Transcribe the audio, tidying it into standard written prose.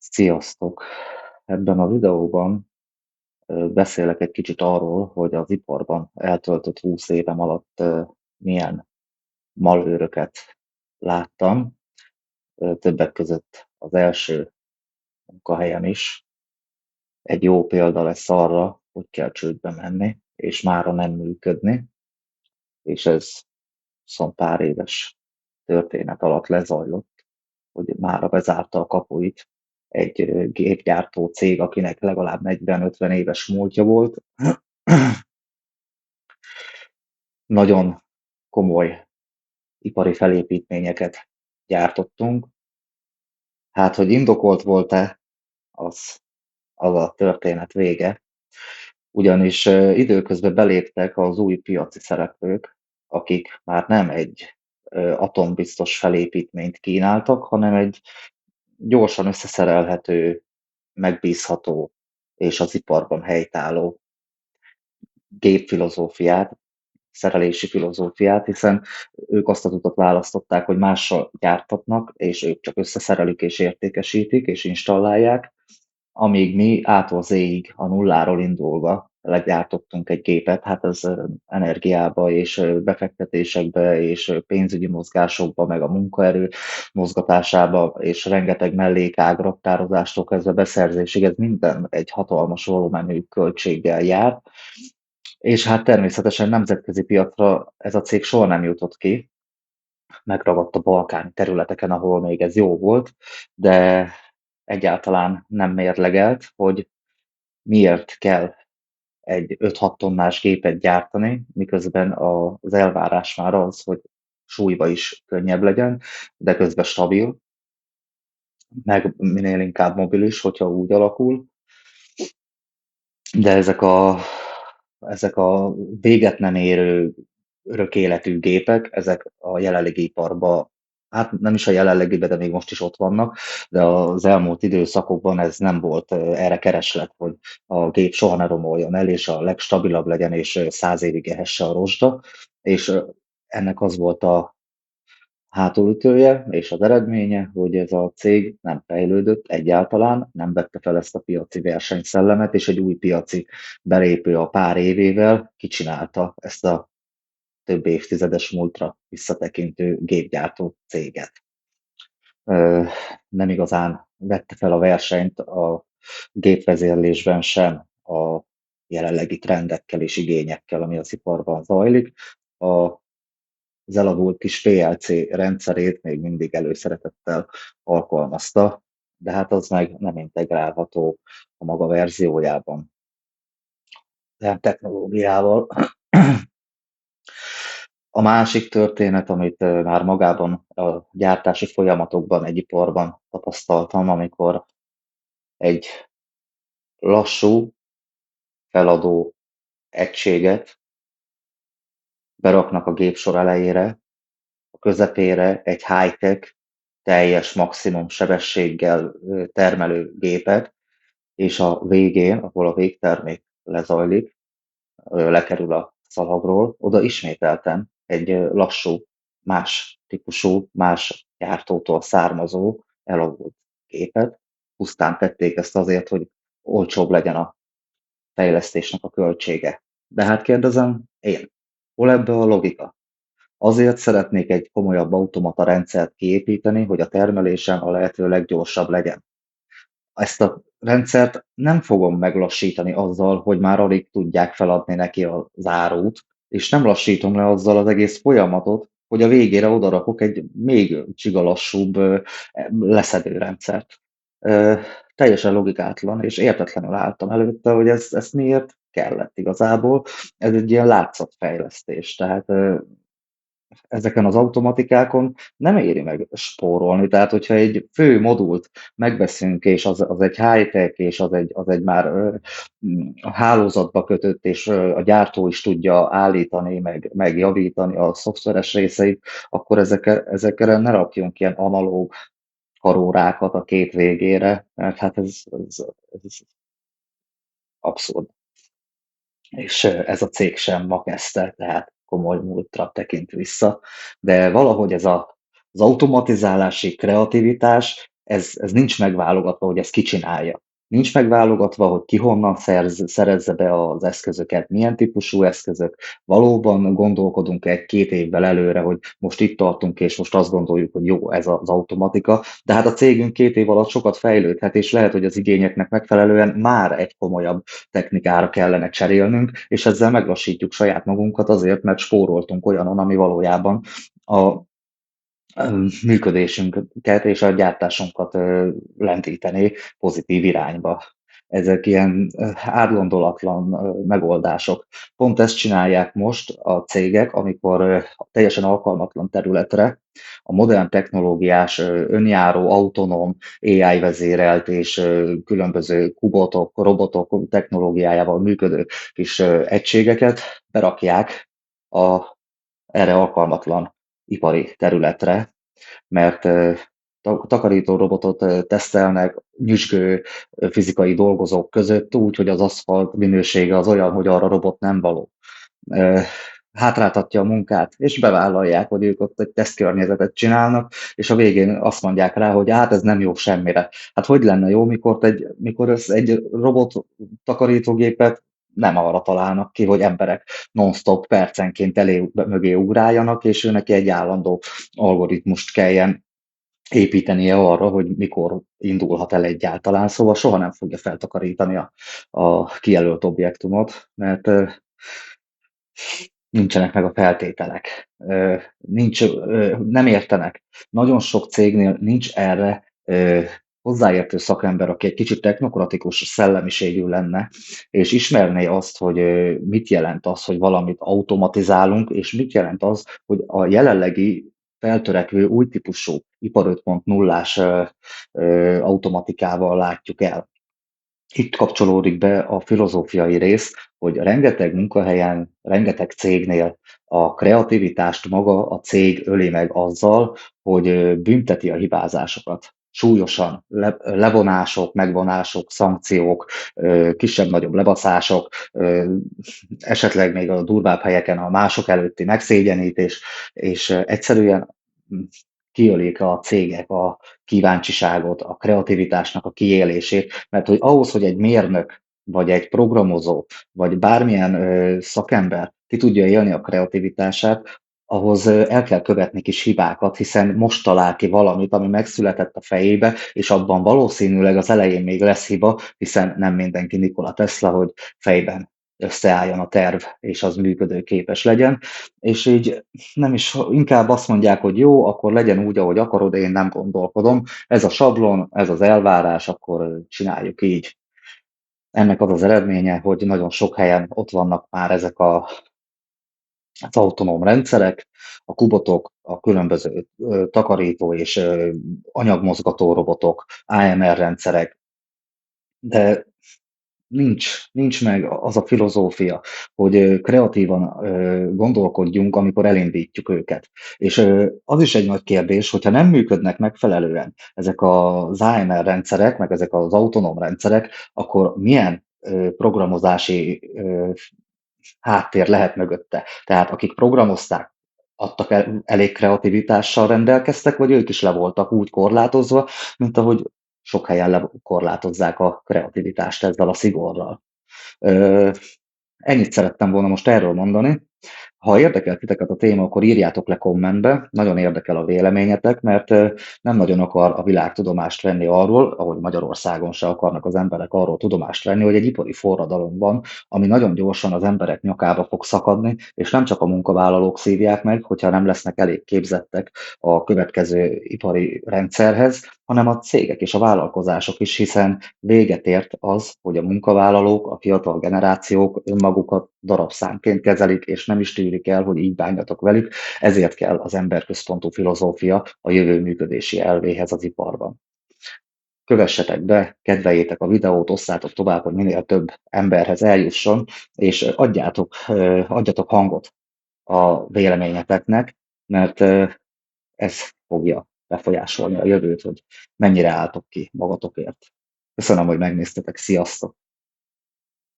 Sziasztok! Ebben a videóban beszélek egy kicsit arról, hogy az iparban eltöltött 20 évem alatt milyen malőröket láttam. Többek között az első munkahelyem is egy jó példa lesz arra, hogy kell csődbe menni, és mára nem működni, és ez 20 pár éves történet alatt lezajlott, hogy mára bezárta a kapuit egy gépgyártó cég, akinek legalább 40-50 éves múltja volt. Nagyon komoly ipari felépítményeket gyártottunk. Hát, hogy indokolt volt-e, az, az a történet vége. Ugyanis időközben beléptek az új piaci szereplők, akik már nem egy atombiztos felépítményt kínáltak, hanem egy gyorsan összeszerelhető, megbízható és az iparban helytálló gépfilozófiát, szerelési filozófiát, hiszen ők azt az utat választották, hogy mással gyártatnak, és ők csak összeszerelik és értékesítik és installálják, amíg mi A-tól Z-ig, a nulláról indulva legyártottunk egy gépet, hát ez energiába és befektetésekbe és pénzügyi mozgásokba, meg a munkaerő mozgatásába és rengeteg mellékág, raktározástól kezdve beszerzésig, ez minden egy hatalmas volumenű költséggel jár, és hát természetesen nemzetközi piacra ez a cég soha nem jutott ki, megragadt a balkáni területeken, ahol még ez jó volt, de egyáltalán nem mérlegelt, hogy miért kell egy 5-6 tonnás gépet gyártani, miközben az elvárás már az, hogy súlyba is könnyebb legyen, de közben stabil, meg minél inkább mobilis, hogyha úgy alakul. De ezek a véget nem érő örök életű gépek, ezek a jelenlegi iparban, hát nem is a jelenlegiben, de még most is ott vannak, de az elmúlt időszakokban ez nem volt erre kereslet, hogy a gép soha ne romoljon el, és a legstabilabb legyen, és 100 évig ehesse a rozsda, és ennek az volt a hátulütője és az eredménye, hogy ez a cég nem fejlődött egyáltalán, nem vette fel ezt a piaci versenyszellemet, és egy új piaci belépő a pár évével kicsinálta ezt a több évtizedes múltra visszatekintő gépgyártó céget. Nem igazán vette fel a versenyt a gépvezérlésben sem a jelenlegi trendekkel és igényekkel, ami az iparban zajlik. Az elavult kis PLC rendszerét még mindig előszeretettel alkalmazta, de hát az meg nem integrálható a maga verziójában, nem technológiával. A másik történet, amit már magában a gyártási folyamatokban, egy iparban tapasztaltam, amikor egy lassú feladó egységet beraknak a gépsor elejére, a közepére egy high-tech, teljes maximum sebességgel termelő gépet, és a végén, ahol a végtermék lezajlik, lekerül a szalagról, oda ismételten egy lassú, más típusú, más gyártótól származó, elavult gépet. Pusztán tették ezt azért, hogy olcsóbb legyen a fejlesztésnek a költsége. De hát kérdezem én, hol ebbe a logika? Azért szeretnék egy komolyabb automata rendszert kiépíteni, hogy a termelésem a lehető leggyorsabb legyen. Ezt a rendszert nem fogom meglassítani azzal, hogy már alig tudják feladni neki az árut, és nem lassítom le azzal az egész folyamatot, hogy a végére odarakok egy még csigalassúbb leszedőrendszert. Teljesen logikátlan, és értetlenül álltam előtte, hogy ezt miért kellett igazából. Ez egy ilyen látszatfejlesztés, tehát ezeken az automatikákon nem éri meg spórolni. Tehát, hogyha egy fő modult megveszünk, és az egy high-tech, és az egy már a hálózatba kötött, és a gyártó is tudja állítani, meg javítani a szoftveres részeit, akkor ezekre ne rakjunk ilyen analóg karórákat a két végére, mert hát ez abszurd. És ez a cég sem ma kezdte, tehát komoly múltra tekint vissza, de valahogy az automatizálási kreativitás, ez nincs megválogatva, hogy ezt ki csinálja. Nincs megválogatva, hogy ki honnan szerezze be az eszközöket, milyen típusú eszközök. Valóban gondolkodunk egy-két évvel előre, hogy most itt tartunk, és most azt gondoljuk, hogy jó, ez az automatika, de hát a cégünk 2 év alatt sokat fejlődhet, és lehet, hogy az igényeknek megfelelően már egy komolyabb technikára kellene cserélnünk, és ezzel meglassítjuk saját magunkat azért, mert spóroltunk olyanon, ami valójában a működésünket és a gyártásunkat lendítené pozitív irányba. Ezek ilyen átgondolatlan megoldások. Pont ezt csinálják most a cégek, amikor a teljesen alkalmatlan területre a modern technológiás, önjáró, autonóm, AI vezérelt és különböző kubotok, robotok technológiájával működő kis egységeket berakják a erre alkalmatlan ipari területre, mert takarító robotot tesztelnek nyüzsgő fizikai dolgozók között úgy, hogy az aszfalt minősége az olyan, hogy arra robot nem való. Hátráltatja a munkát, és bevállalják, hogy ők ott egy tesztkörnyezetet csinálnak, és a végén azt mondják rá, hogy hát ez nem jó semmire. Hát hogy lenne jó, mikor ez egy robot takarítógépet nem arra találnak ki, hogy emberek non-stop percenként mögé ugráljanak, és őnek egy állandó algoritmust kelljen építenie arra, hogy mikor indulhat el egyáltalán, szóval soha nem fogja feltakarítani a kijelölt objektumot, mert nincsenek meg a feltételek. Nem értenek. Nagyon sok cégnél nincs erre hozzáértő szakember, aki egy kicsit technokratikus szellemiségű lenne, és ismerné azt, hogy mit jelent az, hogy valamit automatizálunk, és mit jelent az, hogy a jelenlegi feltörekvő új típusú ipar 5.0-ás automatikával látjuk el. Itt kapcsolódik be a filozófiai rész, hogy rengeteg munkahelyen, rengeteg cégnél a kreativitást maga a cég öli meg azzal, hogy bünteti a hibázásokat. Súlyosan levonások, megvonások, szankciók, kisebb-nagyobb lebaszások, esetleg még a durvább helyeken a mások előtti megszégyenítés, és egyszerűen kiölik a cégek a kíváncsiságot, a kreativitásnak a kiélését, mert hogy ahhoz, hogy egy mérnök, vagy egy programozó, vagy bármilyen szakember ki tudja élni a kreativitását, ahhoz el kell követni kis hibákat, hiszen most talál ki valamit, ami megszületett a fejébe, és abban valószínűleg az elején még lesz hiba, hiszen nem mindenki Nikola Tesla, hogy fejben összeálljon a terv, és az működőképes legyen, és így nem is, inkább azt mondják, hogy jó, akkor legyen úgy, ahogy akarod, én nem gondolkodom, ez a sablon, ez az elvárás, akkor csináljuk így. Ennek az az eredménye, hogy nagyon sok helyen ott vannak már ezek az autonóm rendszerek, a kubotok, a különböző takarító és anyagmozgató robotok, AMR rendszerek, de nincs meg az a filozófia, hogy kreatívan gondolkodjunk, amikor elindítjuk őket. És az is egy nagy kérdés, hogyha nem működnek megfelelően ezek az AMR rendszerek, meg ezek az autonóm rendszerek, akkor milyen programozási háttér lehet mögötte? Tehát akik programozták, adtak elég kreativitással rendelkeztek, vagy ők is le voltak úgy korlátozva, mint ahogy sok helyen lekorlátozzák a kreativitást ezzel a szigorral. Ö, Ennyit szerettem volna most erről mondani. Ha érdekel titeket a téma, akkor írjátok le kommentbe, nagyon érdekel a véleményetek, mert nem nagyon akar a világ tudomást venni arról, ahogy Magyarországon se akarnak az emberek arról tudomást venni, hogy egy ipari forradalom van, ami nagyon gyorsan az emberek nyakába fog szakadni, és nem csak a munkavállalók szívják meg, hogyha nem lesznek elég képzettek a következő ipari rendszerhez, hanem a cégek és a vállalkozások is, hiszen véget ért az, hogy a munkavállalók, a fiatal generációk önmagukat darabszámként kezelik, és nem is tűrik el, hogy így bánjatok velük, ezért kell az emberközpontú filozófia a jövő működési elvéhez az iparban. Kövessetek be, kedveljétek a videót, osszátok tovább, hogy minél több emberhez eljusson, és adjatok hangot a véleményeteknek, mert ez fogja befolyásolni a jövőt, hogy mennyire álltok ki magatokért. Köszönöm, hogy megnéztetek, sziasztok!